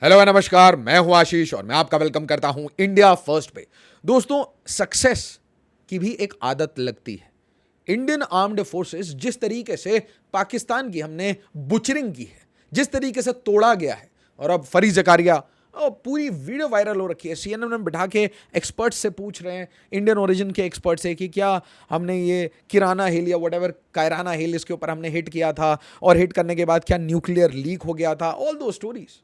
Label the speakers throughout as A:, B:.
A: Hello नमस्कार, मैं हूं आशीष और मैं आपका वेलकम करता हूं इंडिया फर्स्ट पे। दोस्तों, सक्सेस की भी एक आदत लगती है। इंडियन आर्म्ड फोर्सेस जिस तरीके से पाकिस्तान की हमने बुचरिंग की है, जिस तरीके से तोड़ा गया है, और अब फरीद जकारिया पूरी वीडियो वायरल हो रखी है। सीएनएन में बिठा के एक्सपर्ट से पूछ रहे हैं, इंडियन ओरिजिन के एक्सपर्ट से, कि क्या हमने ये किराना हिल या वट एवर कायराना हिल इसके ऊपर हमने हिट किया था, और हिट करने के बाद क्या न्यूक्लियर लीक हो गया था। ऑल दो स्टोरीज,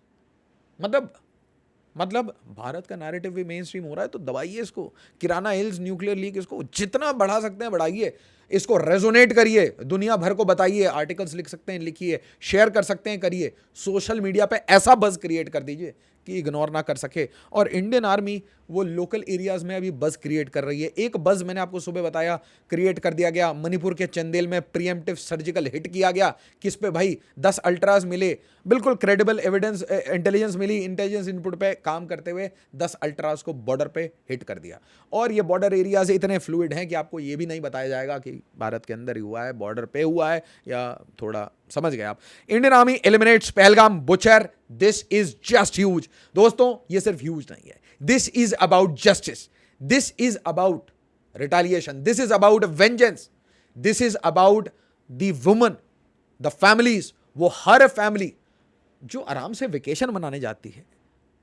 A: मतलब भारत का नैरेटिव भी मेन स्ट्रीम हो रहा है, तो दबाइए इसको। किराना हिल्स, न्यूक्लियर लीक, इसको जितना बढ़ा सकते हैं बढ़ाइए, इसको रेजोनेट करिए, दुनिया भर को बताइए, आर्टिकल्स लिख सकते हैं लिखिए, शेयर कर सकते हैं करिए, सोशल मीडिया पे ऐसा बज क्रिएट कर दीजिए कि इग्नोर ना कर सके। और इंडियन आर्मी वो लोकल एरियाज में अभी बज क्रिएट कर रही है। एक बज मैंने आपको सुबह बताया क्रिएट कर दिया गया, मणिपुर के चंदेल में प्रीएम्प्टिव सर्जिकल हिट किया गया। किस पे भाई? 10 अल्ट्राज मिले, बिल्कुल क्रेडिबल एविडेंस, इंटेलिजेंस मिली, इंटेलिजेंस इनपुट पे काम करते हुए 10 अल्ट्राज को बॉर्डर पे हिट कर दिया। और ये बॉर्डर एरियाज इतने फ्लूइड हैं कि आपको ये भी नहीं बताया जाएगा कि भारत के अंदर ही हुआ है, बॉर्डर पे हुआ है, या थोड़ा समझ गए आप। Indian army eliminates Pahalgam butcher. This is just huge. दोस्तों, ये सिर्फ ह्यूज नहीं है, this is about justice, this is about retaliation, this is about vengeance, this is about the woman, the families. वो हर फैमिली जो आराम से वेकेशन मनाने जाती है,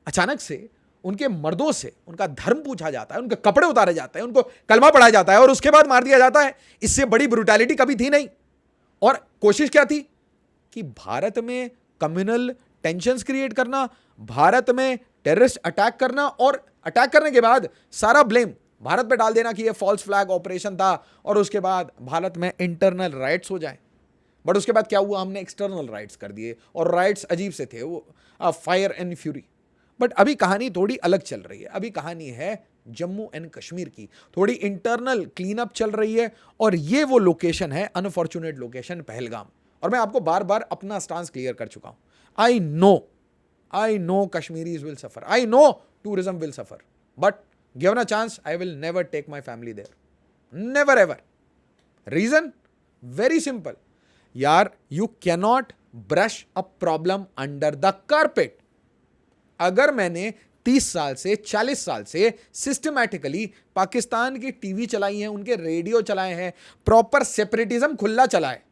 A: अचानक से उनके मर्दों से उनका धर्म पूछा जाता है, उनके कपड़े उतारे जाते हैं, उनको कलमा पढ़ाया जाता है और उसके बाद मार दिया जाता है। इससे बड़ी ब्रूटैलिटी कभी थी नहीं। और कोशिश क्या थी कि भारत में कम्युनल टेंशंस क्रिएट करना, भारत में टेररिस्ट अटैक करना, और अटैक करने के बाद सारा ब्लेम भारत पे डाल देना कि ये फॉल्स फ्लैग ऑपरेशन था, और उसके बाद भारत में इंटरनल राइट्स हो जाए। बट उसके बाद क्या हुआ? हमने एक्सटर्नल राइट्स कर दिए, और राइट्स अजीब से थे, वो फायर एंड फ्यूरी। बट अभी कहानी थोड़ी अलग चल रही है। अभी कहानी है जम्मू एंड कश्मीर की, थोड़ी इंटरनल क्लीन अप चल रही है, और ये वो लोकेशन है, अनफॉर्चुनेट लोकेशन पहलगाम। और मैं आपको बार बार अपना स्टांस क्लियर कर चुका हूं। I know Kashmiris will suffer, I know tourism will suffer, but given a chance I will never take my family there, never ever. Reason very simple यार, you cannot brush a problem under the carpet. अगर मैंने 30 साल से 40 साल से systematically Pakistan की TV चलाई है, उनके रेडियो चलाए हैं, प्रॉपर सेपरेटिज्म खुला चला है,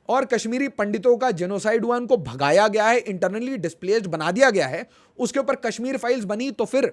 A: और कश्मीरी पंडितों का जेनोसाइड हुआ, उनको भगाया गया है, इंटरनली डिस्प्लेस्ड बना दिया गया है, उसके ऊपर कश्मीर फाइल्स बनी, तो फिर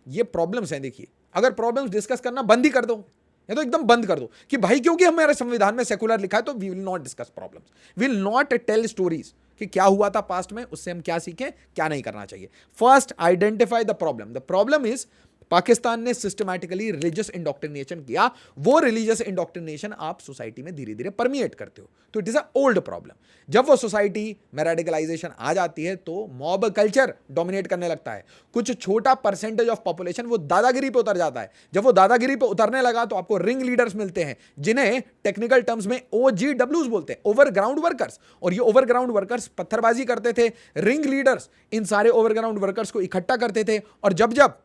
A: ये प्रॉब्लम्स हैं। देखिए, अगर प्रॉब्लम्स डिस्कस करना बंद ही कर दो, या तो एकदम बंद कर दो कि भाई क्योंकि हमारे संविधान में सेकुलर लिखा है, तो we will not discuss problems, will not tell stories कि क्या हुआ था पास्ट में, उससे हम क्या सीखें, क्या नहीं करना चाहिए। First identify the problem. The problem is Pakistan ने सिस्टमैटिकली रिलीजियस इंडोक्ट्रिनेशन किया। वो रिलीजियस इंडोक्ट्रिनेशन आप सोसाइटी में धीरे धीरे परमिएट करते हो, तो it is a old problem. जब वो सोसाइटी में रेडिकलाइजेशन आ जाती है, तो मॉब कल्चर डोमिनेट करने लगता है। कुछ छोटा परसेंटेज ऑफ पॉपुलेशन वो दादागिरी पे उतर जाता है। जब वो दादागिरी पे उतरने लगा, तो आपको रिंग लीडर्स मिलते हैं, जिन्हें टेक्निकल टर्म्स में OGWs बोलते हैं, ओवरग्राउंड वर्कर्स। और ये ओवरग्राउंड वर्कर्स पत्थरबाजी करते थे। रिंग लीडर्स इन सारे ओवरग्राउंड वर्कर्स को इकट्ठा करते थे, और जब जब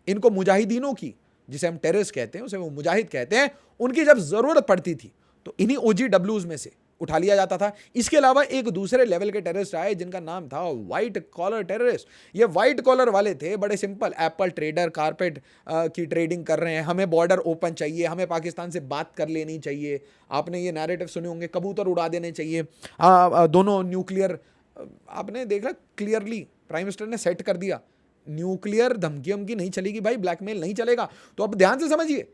A: इनको मुजाहिदीनों की, जिसे हम टेररिस्ट कहते हैं, उसे वो मुजाहिद कहते हैं, उनकी जब जरूरत पड़ती थी, तो इन्हीं OGWs में से उठा लिया जाता था। इसके अलावा एक दूसरे लेवल के टेररिस्ट आए, जिनका नाम था व्हाइट कॉलर टेररिस्ट। ये व्हाइट कॉलर वाले थे, बड़े सिंपल, एप्पल ट्रेडर, कारपेट की ट्रेडिंग कर रहे हैं, हमें बॉर्डर ओपन चाहिए, हमें पाकिस्तान से बात कर लेनी चाहिए। आपने ये नैरेटिव सुने होंगे, कबूतर उड़ा देने चाहिए, दोनों न्यूक्लियर। आपने देखा क्लियरली, प्राइम मिनिस्टर ने सेट कर दिया, न्यूक्लियर धमकी हमकी नहीं चलेगी भाई, ब्लैकमेल नहीं चलेगा। तो अब ध्यान से समझिए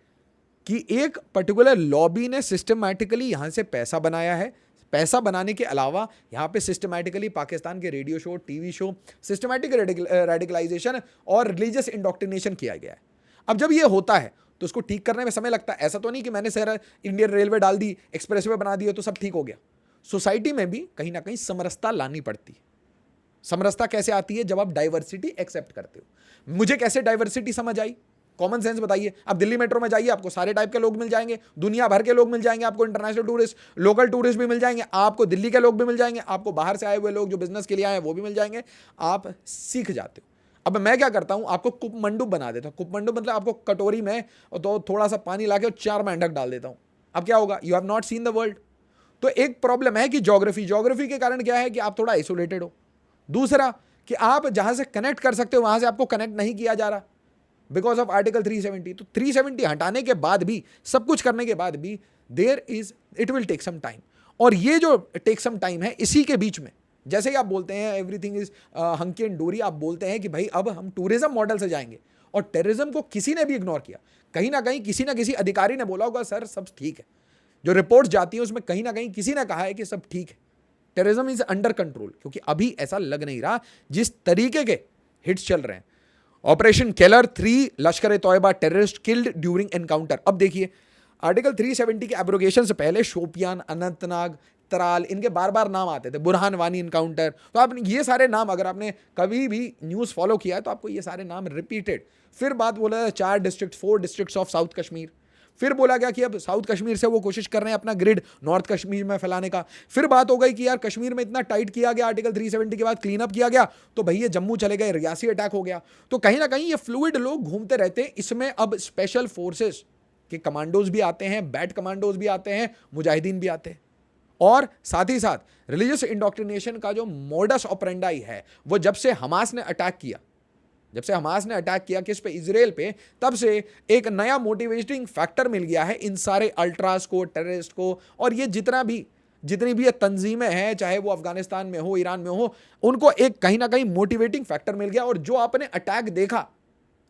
A: कि एक पर्टिकुलर लॉबी ने सिस्टमैटिकली यहां से पैसा बनाया है। पैसा बनाने के अलावा यहां पे सिस्टमैटिकली पाकिस्तान के radio show, TV show, systematic radicalization और रिलीजियस इंडोक्ट्रिनेशन किया गया है। अब जब ये होता है, तो उसको ठीक करने में समय लगता है। ऐसा तो नहीं कि मैंने सर इंडियन रेलवे डाल दी, एक्सप्रेसवे बना दी तो सब ठीक हो गया। सोसाइटी में भी कहीं ना कहीं समरसता लानी पड़ती है। समरसता कैसे आती है? जब आप डाइवर्सिटी एक्सेप्ट करते हो। मुझे कैसे डाइवर्सिटी समझ आई? कॉमन सेंस बताइए। आप दिल्ली मेट्रो में जाइए, आपको सारे टाइप के लोग मिल जाएंगे, दुनिया भर के लोग मिल जाएंगे, आपको इंटरनेशनल टूरिस्ट, लोकल टूरिस्ट भी मिल जाएंगे, आपको दिल्ली के लोग भी मिल जाएंगे, आपको बाहर से आए हुए लोग जो बिजनेस के लिए आए हैं वो भी मिल जाएंगे। आप सीख जाते हो। अब मैं क्या करता हूं, आपको कुपमंडू बना देता हूं। कुपमंडू मतलब आपको कटोरी में तो थोड़ा सा पानी लाके 4 मेंढक डाल देता हूं। अब क्या होगा? You have not seen the world. तो एक प्रॉब्लम है कि ज्योग्राफी के कारण क्या है कि आप थोड़ा आइसोलेटेड हो। दूसरा कि आप जहां से कनेक्ट कर सकते हो वहां से आपको कनेक्ट नहीं किया जा रहा बिकॉज ऑफ आर्टिकल 370। तो 370 हटाने के बाद भी, सब कुछ करने के बाद भी, there is, it will take some time. और ये जो टेक सम टाइम है, इसी के बीच में जैसे ही आप बोलते हैं एवरीथिंग इज हंकी एंड डोरी, आप बोलते हैं कि भाई अब हम टूरिज्म मॉडल से जाएंगे, और टेररिज्म को किसी ने भी इग्नोर किया। कहीं ना कहीं किसी ना किसी अधिकारी ने बोला होगा सर सब ठीक है, जो रिपोर्ट जाती है उसमें कहीं ना कहीं किसी ने कहा है कि सब ठीक है, टेररिज्म इज अंडर कंट्रोल। क्योंकि अभी ऐसा लग नहीं रहा जिस तरीके के हिट्स चल रहे हैं। Operation Keller 3, Lashkar e Taiba terrorist killed during encounter. अब देखिए आर्टिकल 370 के एब्रोगेशन से पहले शोपियान, अनंतनाग, त्राल, इनके बार बार नाम आते थे, बुरहान वानी इनकाउंटर। तो आपने ये सारे नाम, अगर आपने कभी भी न्यूज़ फॉलो किया है तो आपको ये सारे नाम रिपीटेड। फिर बात बोला 4 district, 4 districts of south Kashmir. फिर बोला गया कि अब साउथ कश्मीर से वो कोशिश कर रहे हैं अपना ग्रिड नॉर्थ कश्मीर में फैलाने का। फिर बात हो गई कि यार कश्मीर में इतना टाइट किया गया, आर्टिकल 370 के बाद क्लीन अप किया गया, तो भैया जम्मू चले गए, रियासी अटैक हो गया। तो कहीं ना कहीं ये फ्लूइड लोग घूमते रहते हैं। इसमें अब स्पेशल फोर्सेस के कमांडोज भी आते हैं, बैट कमांडोज भी आते हैं, मुजाहिदीन भी आते हैं। और साथ ही साथ रिलीजियस इंडोक्ट्रिनेशन का जो मोडस ऑपरेंडाई है, वो जब से हमास ने अटैक किया, किस पे, इजराइल पे, तब से एक नया मोटिवेटिंग फैक्टर मिल गया है इन सारे अल्ट्रास को, टेररिस्ट को। और ये जितनी भी ये तंजीमें हैं, चाहे वो अफगानिस्तान में हो, ईरान में हो, उनको एक कहीं ना कहीं मोटिवेटिंग फैक्टर मिल गया। और जो आपने अटैक देखा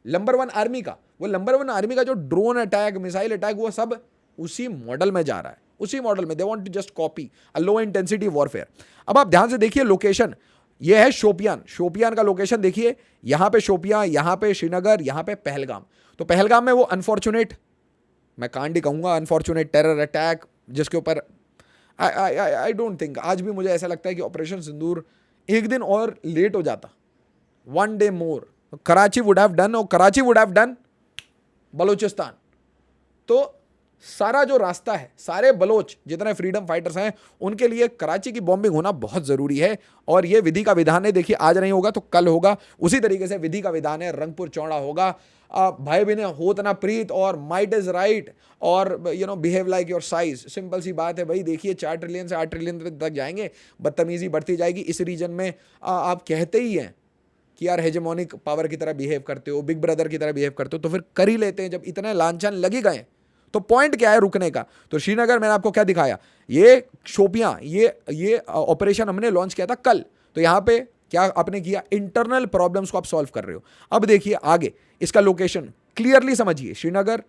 A: नंबर 1 आर्मी का, वो नंबर 1 आर्मी का जो ड्रोन अटैक, मिसाइल अटैक, वो सब उसी मॉडल में जा रहा है, उसी मॉडल में। They want to just copy a low intensity warfare. अब आप ध्यान से देखिए लोकेशन, ये है शोपियान का लोकेशन देखिए, यहां पे शोपियान, यहां पे श्रीनगर, यहां पे पहलगाम। तो पहलगाम में वो अनफॉर्चुनेट, मैं कांड ही कहूंगा, अनफॉर्चुनेट टेरर अटैक, जिसके ऊपर आई डोंट थिंक, आज भी मुझे ऐसा लगता है कि ऑपरेशन सिंदूर एक दिन और लेट हो जाता, 1 day more, Karachi would have done, और Karachi would have done Balochistan. तो सारा जो रास्ता है, सारे बलोच जितने फ्रीडम फाइटर्स हैं, उनके लिए कराची की बॉम्बिंग होना बहुत ज़रूरी है। और ये विधि का विधान है, देखिए आज नहीं होगा तो कल होगा। उसी तरीके से विधि का विधान है, रंगपुर चौड़ा होगा। भाई बहने होत ना प्रीत, और माइट इज राइट, और behave like your size. Simple सी बात है भाई, देखिए 4 ट्रिलियन से 8 ट्रिलियन तक जाएंगे, बदतमीजी बढ़ती जाएगी। इस रीजन में आप कहते ही हैं कि यार हेजेमोनिक पावर की तरह बिहेव करते हो, बिग ब्रदर की तरह बिहेव करते हो, तो फिर कर ही लेते हैं। जब इतने लांछन लगी गए तो पॉइंट क्या है रुकने का? तो श्रीनगर मैंने आपको क्या दिखाया, ये शोपियां, ये ऑपरेशन हमने लॉन्च किया था कल। तो यहां पे क्या आपने किया, इंटरनल प्रॉब्लम्स को आप सॉल्व कर रहे हो। अब देखिए आगे इसका लोकेशन क्लियरली समझिए, श्रीनगर,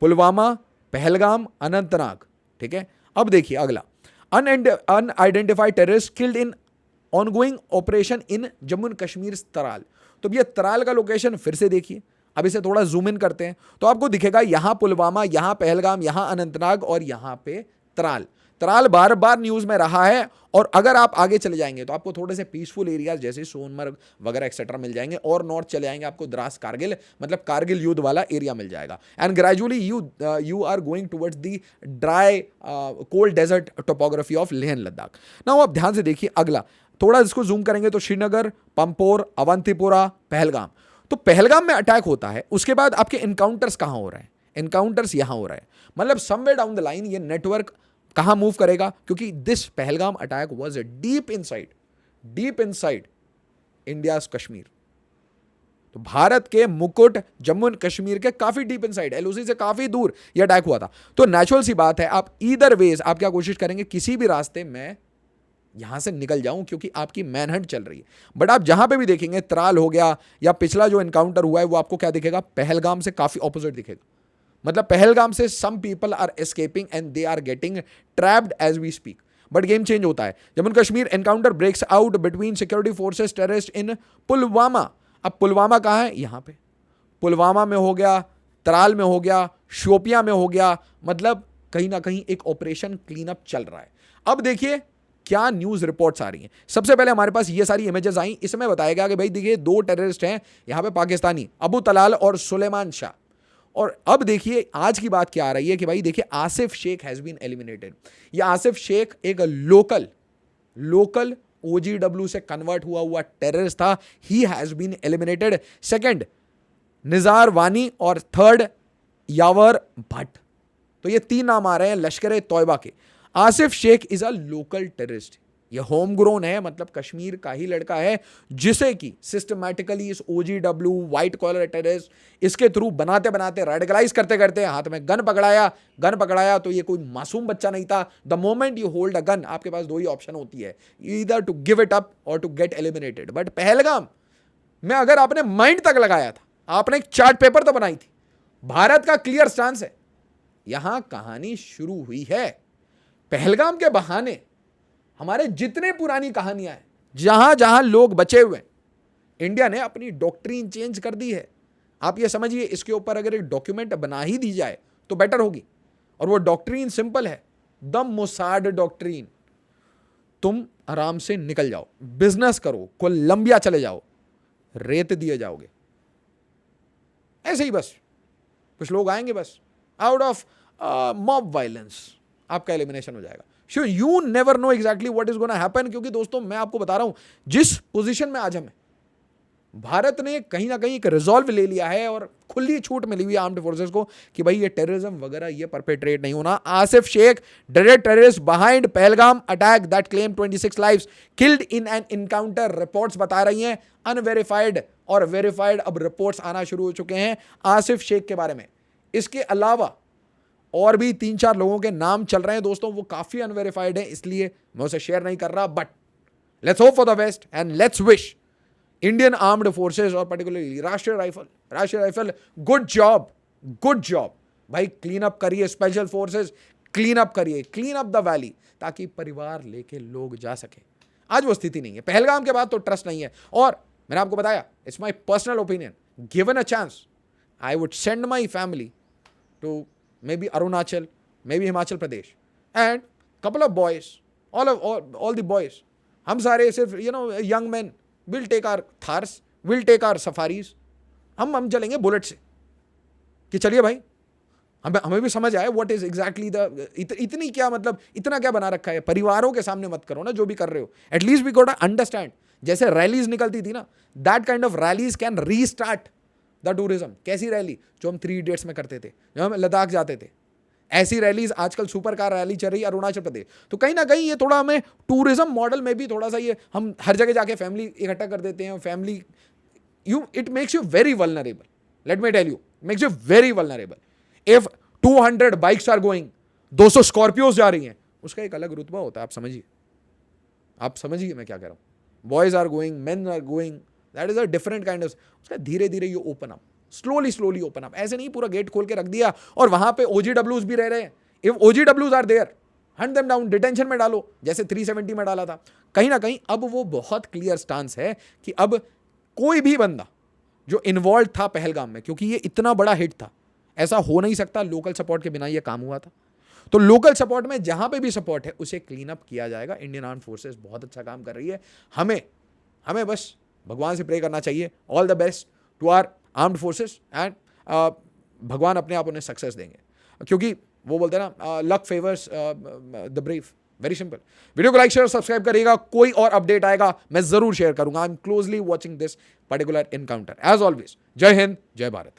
A: पुलवामा, पहलगाम, अनंतनाग, ठीक है। अब देखिए अगला, unidentified terrorist killed in ongoing operation in Jammu and Kashmir Tral. तो ये त्राल का लोकेशन फिर से देखिए, अब इसे थोड़ा जूम इन करते हैं तो आपको दिखेगा यहां पुलवामा, यहां पहलगाम, यहां अनंतनाग और यहां पे त्राल बार बार न्यूज में रहा है। और अगर आप आगे चले जाएंगे तो आपको थोड़े से पीसफुल एरियाज जैसे सोनमर्ग वगैरह एक्सेट्रा मिल जाएंगे, और नॉर्थ चले जाएंगे आपको द्रास कारगिल, मतलब कारगिल युद्ध वाला एरिया मिल जाएगा। And gradually you are going towards the dry cold desert topography of Leh and Ladakh. Now आप ध्यान से देखिए अगला, थोड़ा इसको जूम करेंगे तो श्रीनगर, पंपोर, अवंतीपुरा, पहलगाम। तो पहलगाम में अटैक होता है, उसके बाद आपके इनकाउंटर्स कहां हो रहे हैं? इनकाउंटर्स यहां हो रहे हैं, मतलब समवेयर डाउन द लाइन ये नेटवर्क कहां मूव करेगा? क्योंकि this Pahalgam attack was deep inside India's Kashmir. तो भारत के मुकुट जम्मू एंड कश्मीर के काफी डीप इनसाइड, एलओसी से काफी दूर यह अटैक हुआ था। तो नेचुरल सी बात है, आप ईदर वेज आप क्या कोशिश करेंगे, किसी भी रास्ते में यहां से निकल जाऊं, क्योंकि आपकी मैनहंट चल रही है। बट आप जहां पे भी देखेंगे, त्राल हो गया या पिछला जो एनकाउंटर हुआ है, वो आपको क्या दिखेगा, पहलगाम से काफी ऑपोजिट दिखेगा। मतलब पहलगाम से some people are escaping and they are getting trapped as we speak. But game change होता है। Jammu Kashmir encounter breaks out between security forces terrorist in Pulwama. अब पुलवामा कहां है? यहां पे पुलवामा में हो गया, त्राल में हो गया, शोपियां में हो गया, मतलब कहीं ना कहीं एक ऑपरेशन क्लीन अप चल रहा है। अब देखिए क्या न्यूज रिपोर्ट्स आ रही हैं। सबसे पहले हमारे पास ये सारी इमेजेस आई, इसमें बताया गया कि भाई देखिए 2 टेररिस्ट हैं यहां पे पाकिस्तानी, अबू तलाल और सुलेमान शाह। और अब देखिए आज की बात क्या आ रही है कि भाई देखिए Asif Sheikh has been eliminated. ये आसिफ शेख एक लोकल OGW से कन्वर्ट हुआ टेररिस्ट था, he has been eliminated. Second Nizar Wani और थर्ड यावर भट्ट। तो ये 3 नाम आ रहे हैं लश्कर ए तोयबा के। Asif Sheikh is a local terrorist, ये होम ग्रोन है, मतलब कश्मीर का ही लड़का है जिसे कि सिस्टमैटिकली इस OGW व्हाइट कॉलर टेररिस्ट इसके थ्रू बनाते बनाते रेडिकलाइज करते करते हाथ में गन पकड़ाया तो ये कोई मासूम बच्चा नहीं था। The moment you hold a gun, आपके पास दो ही ऑप्शन होती है, either to give it up और to get eliminated. But Pahalgam में अगर आपने माइंड तक लगाया था, आपने एक चार्ट पेपर तो बनाई थी, भारत का क्लियर स्टांस है, यहां कहानी शुरू हुई है। पहलगाम के बहाने हमारे जितने पुरानी कहानियां हैं, जहां जहां लोग बचे हुए हैं, इंडिया ने अपनी डॉक्ट्रीन चेंज कर दी है। आप ये समझिए, इसके ऊपर अगर एक डॉक्यूमेंट बना ही दी जाए तो बेटर होगी। और वो डॉक्ट्रीन सिंपल है, द मोसाड डॉक्ट्रीन। तुम आराम से निकल जाओ, बिजनेस करो, कोलंबिया चले जाओ, रेत दिए जाओगे ऐसे ही। बस कुछ लोग आएंगे, बस आउट ऑफ मॉब वायलेंस आपका एलिमिनेशन हो जाएगा। Sure, you never know exactly what is going to happen, क्योंकि दोस्तों मैं आपको बता रहा हूं, जिस पोजीशन में आज हम हैं, भारत ने कहीं ना कहीं एक रिजॉल्व ले लिया है और खुली छूट मिली हुई आर्म्ड फोर्सेस को कि भाई ये टेररिज्म वगैरह ये परपेट्रेट नहीं होना। Asif Sheikh, direct terrorist behind Pahalgam attack that claim 26 lives killed in an encounter, reports बता रही हैं, अनवेरिफाइड और वेरीफाइड अब रिपोर्ट्स आना शुरू हो चुके हैं आसिफ शेख के बारे में। इसके अलावा और भी 3-4 लोगों के नाम चल रहे हैं दोस्तों, वो काफी अनवेरिफाइड है, इसलिए मैं उसे शेयर नहीं कर रहा। But let's hope for the best and let's wish Indian armed forces और पर्टिकुलरली राष्ट्रीय राइफल गुड जॉब भाई। क्लीन अप करिए, स्पेशल फोर्सेस क्लीन अप करिए, क्लीन अप द वैली, ताकि परिवार लेके लोग जा सके। आज वो स्थिति नहीं है। पहलगाम के बाद तो ट्रस्ट नहीं है। और मैंने आपको बताया, it's my personal opinion, given a chance I would send my family to maybe Arunachal, maybe Himachal Pradesh, and couple of boys, all the boys, हम सारे सिर्फ young men will take our Thars, will take our safaris, हम चलेंगे bullet से कि चलिए भाई, हमें भी समझ आए व्हाट इज एग्जैक्टली द इतनी क्या मतलब इतना क्या बना रखा है। परिवारों के सामने मत करो ना जो भी कर रहे हो, एटलीस्ट वी गोट अंडरस्टैंड। जैसे रैलीज निकलती थी ना, that kind of rallies can restart the tourism. कैसी रैली? जो हम 3 Idiots में करते थे, जो हम लद्दाख जाते थे, ऐसी रैलीज आजकल सुपर कार रैली चल रही है अरुणाचल प्रदेश। तो कहीं ना कहीं ये थोड़ा हमें टूरिज्म मॉडल में भी थोड़ा सा ये हम हर जगह जाके फैमिली इकट्ठा कर देते हैं। Family it makes you very vulnerable, let me tell you, makes you very vulnerable. If 200 bikes are going, 200 Scorpios जा रही हैं, उसका एक अलग रुतबा होता है। आप समझिए मैं क्या कह रहा हूं। Boys are going, men are going, that is a different kind of. उसका धीरे धीरे you open up, slowly open up. ऐसे नहीं पूरा गेट खोल के रख दिया और वहां पे OGWs भी रह रहे हैं। If OGWs are there, hunt them down, detention में डालो, जैसे 370 में डाला था। कहीं ना कहीं अब वो बहुत क्लियर स्टांस है कि अब कोई भी बंदा जो इन्वॉल्व था पहलगाम में, क्योंकि ये इतना बड़ा हिट था, ऐसा हो नहीं सकता लोकल सपोर्ट के बिना ये काम हुआ था। तो लोकल सपोर्ट में जहां पे भी सपोर्ट है उसे क्लीन अप किया जाएगा। इंडियन आर्म्ड फोर्सेस बहुत अच्छा काम कर रही है। हमें बस भगवान से प्रे करना चाहिए, all the best to our armed forces and भगवान अपने आप उन्हें सक्सेस देंगे, क्योंकि वो बोलते हैं ना, luck favours the brave. Very simple. Video को लाइक शेयर सब्सक्राइब करिएगा। कोई और अपडेट आएगा मैं जरूर शेयर करूंगा। I am closely watching this particular encounter as always. जय हिंद, जय भारत।